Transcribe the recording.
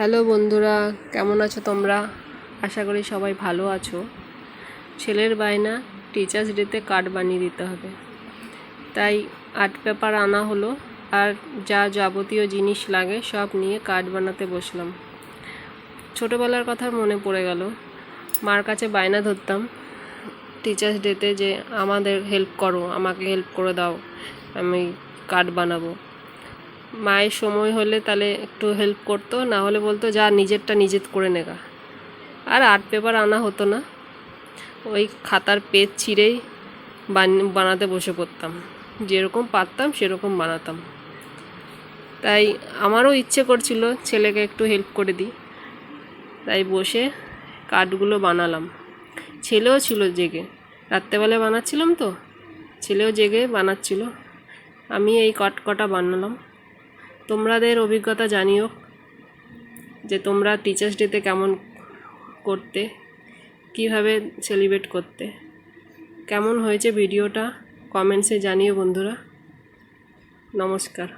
Hello বন্ধুরা, কেমন আছো তোমরা? আশা করি সবাই ভালো আছো। ছেলের বায়না টিচার্স ডেতে কার্ড বানিয়ে দিতে হবে, তাই আর্ট পেপার আনা হলো আর যা যাবতীয় জিনিস লাগে সব নিয়ে কার্ড বানাতে বসলাম। ছোটোবেলার কথা মনে পড়ে গেল। মার কাছে বায়না ধরতাম টিচার্স ডেতে যে আমাদের হেল্প করো, আমাকে হেল্প করে দাও, আমি কার্ড বানাবো। মায়ের সময় হলে তাহলে একটু হেল্প করতো, না হলে বলতো যা নিজেরটা নিজে করে নেগা। আর আর্ট পেপার আনা হতো না, ওই খাতার পেজ ছিঁড়েই বানাতে বসে পড়তাম, যেরকম পারতাম সেরকম বানাতাম। তাই আমারও ইচ্ছে করছিল ছেলেকে একটু হেল্প করে দিই, তাই বসে কার্ডগুলো বানালাম। ছেলেও ছিল জেগে, রাত্রেবেলায় বানাচ্ছিলাম তো, ছেলেও জেগে বানাচ্ছিল। আমি এই কটা বানালাম। তোমাদের অভিজ্ঞতা জানিও যে তোমরা টিচার্স ডেতে কেমন করতে, কিভাবে সেলিব্রেট করতে। কেমন হয়েছে ভিডিওটা কমেন্টসে জানিও বন্ধুরা। নমস্কার।